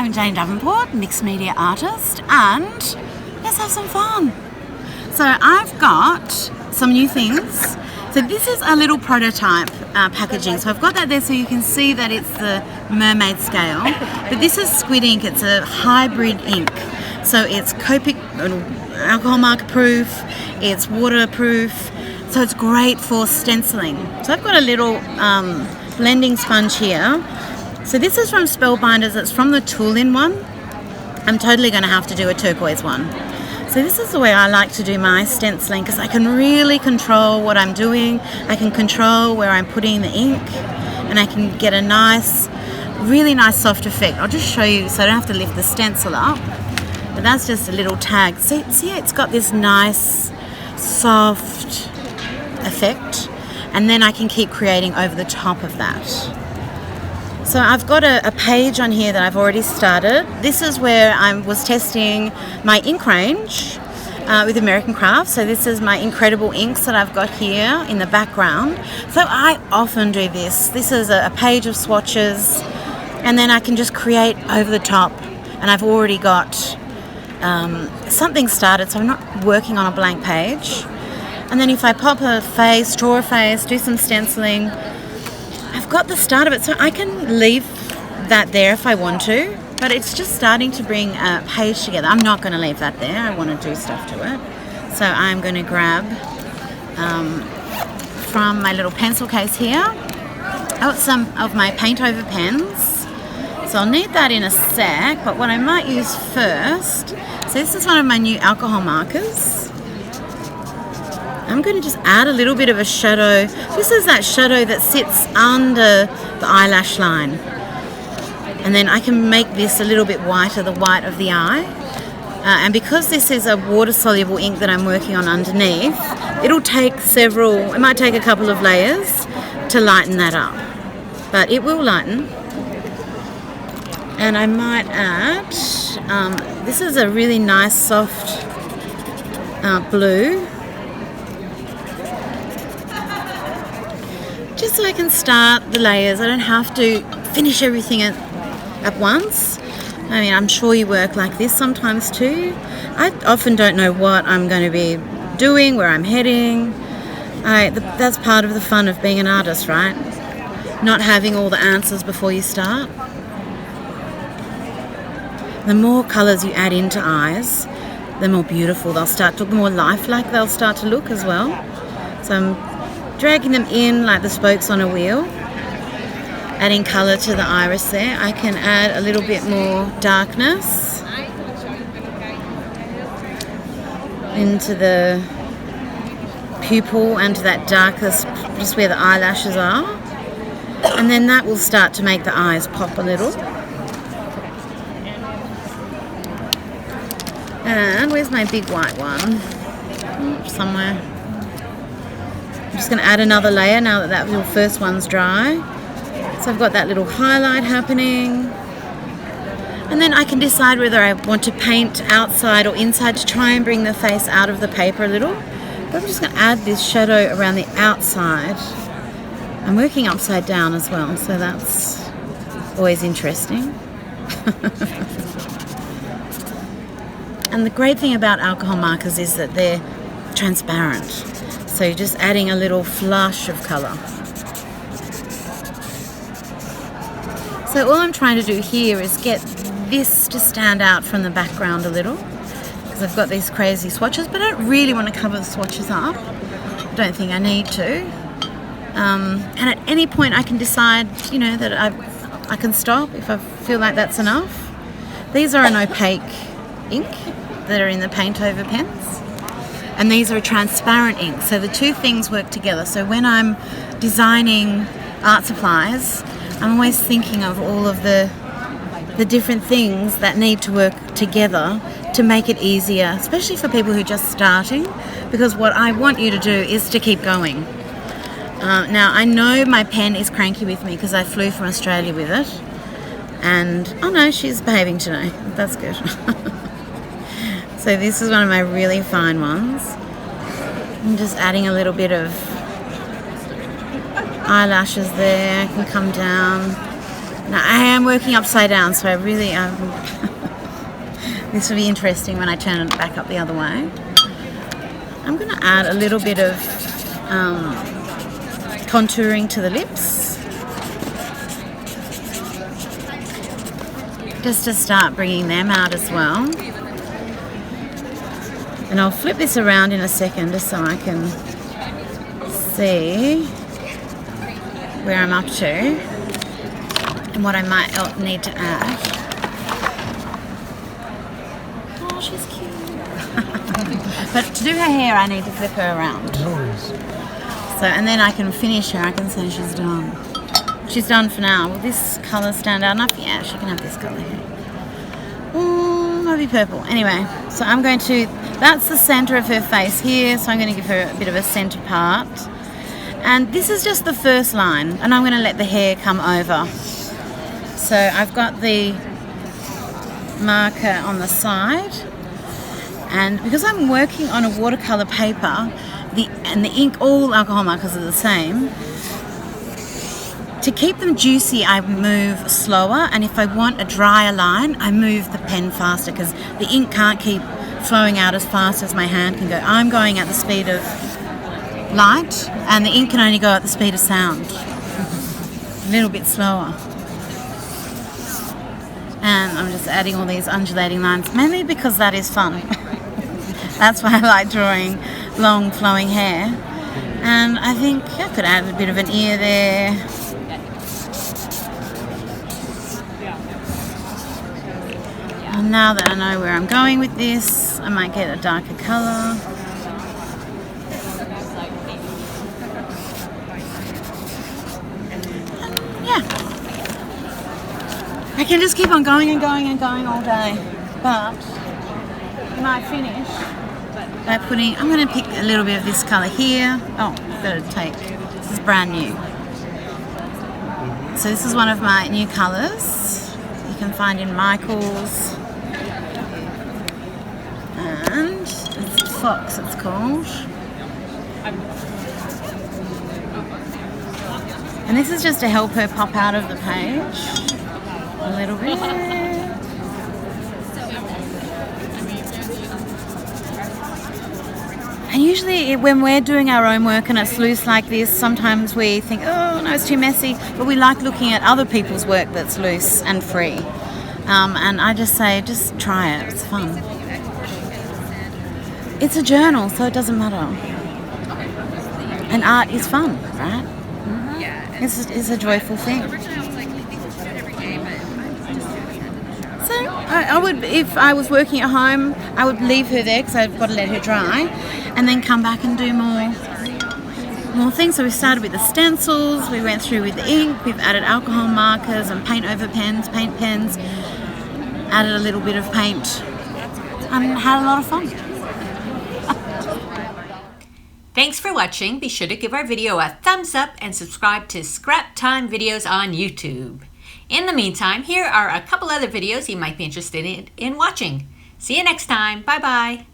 I'm Jane Davenport, mixed media artist, and let's have some fun. So I've got some new things. So this is a little prototype packaging. So I've got that there so you can see that it's the mermaid scale. But this is squid ink. It's a hybrid ink. So it's Copic alcohol marker proof. It's waterproof. So it's great for stenciling. So I've got a little blending sponge here. So this is from Spellbinders. It's from the tool-in one. I'm totally going to have to do a turquoise one. So this is the way I like to do my stenciling because I can really control what I'm doing. I can control where I'm putting the ink and I can get a nice, really nice soft effect. I'll just show you so I don't have to lift the stencil up. But that's just a little tag. See, it's got this nice, soft effect. And then I can keep creating over the top of that. So I've got a page on here that I've already started. This is where I was testing my ink range with American Crafts. So this is my INKredible inks that I've got here in the background. So I often do this. This is a page of swatches and then I can just create over the top and I've already got something started so I'm not working on a blank page. And then if I pop a face, draw a face, do some stenciling, I've got the start of it, so I can leave that there if I want to, but it's just starting to bring a page together. I'm not going to leave that there. I want to do stuff to it. So I'm going to grab from my little pencil case here, out some of my paint over pens. So I'll need that in a sec, but what I might use first, so this is one of my new alcohol markers. I'm going to just add a little bit of a shadow. This is that shadow that sits under the eyelash line. And then I can make this a little bit whiter, the white of the eye. And because this is a water-soluble ink that I'm working on underneath, it'll take it might take a couple of layers to lighten that up. But it will lighten. And I might add, this is a really nice soft blue. Just so I can start the layers. I don't have to finish everything at once. I mean, I'm sure you work like this sometimes too. I often don't know what I'm going to be doing, where I'm heading. That's part of the fun of being an artist, right? Not having all the answers before you start. The more colours you add into eyes, the more beautiful they'll start to look, the more lifelike they'll start to look as well. So I'm dragging them in like the spokes on a wheel, adding colour to the iris there. I can add a little bit more darkness into the pupil and to that darkest, just where the eyelashes are. And then that will start to make the eyes pop a little. And where's my big white one? Somewhere. I'm just going to add another layer now that little first one's dry. So I've got that little highlight happening. And then I can decide whether I want to paint outside or inside to try and bring the face out of the paper a little. But I'm just going to add this shadow around the outside. I'm working upside down as well, so that's always interesting. And the great thing about alcohol markers is that they're transparent. So you're just adding a little flush of colour. So all I'm trying to do here is get this to stand out from the background a little. Because I've got these crazy swatches, but I don't really want to cover the swatches up. I don't think I need to. And at any point I can decide, that I can stop if I feel like that's enough. These are an opaque ink that are in the paint over pens. And these are transparent ink, so the two things work together. So when I'm designing art supplies, I'm always thinking of all of the different things that need to work together to make it easier, especially for people who are just starting, because what I want you to do is to keep going. Now, I know my pen is cranky with me because I flew from Australia with it. And, oh no, she's behaving today. That's good. So this is one of my really fine ones. I'm just adding a little bit of eyelashes there. I can come down Now I am working upside down, so I really this will be interesting when I turn it back up the other way. I'm going to add a little bit of contouring to the lips, just to start bringing them out as well. And I'll flip this around in a second just so I can see where I'm up to and what I might need to add. Oh, she's cute. But to do her hair, I need to flip her around. So, and then I can finish her. I can say she's done. She's done for now. Will this colour stand out enough? Yeah, she can have this colour here. Oh, maybe purple. Anyway, so I'm going to, that's the centre of her face here, so I'm going to give her a bit of a centre part. And this is just the first line, and I'm going to let the hair come over. So I've got the marker on the side, and because I'm working on a watercolour paper, the ink, all alcohol markers are the same. To keep them juicy, I move slower, and if I want a drier line, I move the pen faster because the ink can't keep flowing out as fast as my hand can go. I'm going at the speed of light, and the ink can only go at the speed of sound. A little bit slower. And I'm just adding all these undulating lines, mainly because that is fun. That's why I like drawing long flowing hair. And I think I could add a bit of an ear there. And now that I know where I'm going with this, I might get a darker colour. Yeah. I can just keep on going and going and going all day. But when I finish by putting, I'm going to pick a little bit of this colour here. Oh, I've got to take, this is brand new. So this is one of my new colours you can find in Michael's. And it's Fox, it's called. And this is just to help her pop out of the page a little bit. And usually when we're doing our own work and it's loose like this, sometimes we think, oh no, it's too messy, but we like looking at other people's work that's loose and free. And I just say, just try it, it's fun. It's a journal, so it doesn't matter. And art is fun, right? Mm-hmm. It's a joyful thing. So I would, if I was working at home, I would leave her there because I've got to let her dry, and then come back and do more things. So we started with the stencils, we went through with the ink, we've added alcohol markers and paint over pens, paint pens, added a little bit of paint, and had a lot of fun. Thanks for watching. Be sure to give our video a thumbs up and subscribe to Scrap Time videos on YouTube. In the meantime, here are a couple other videos you might be interested in watching. See you next time. Bye-bye.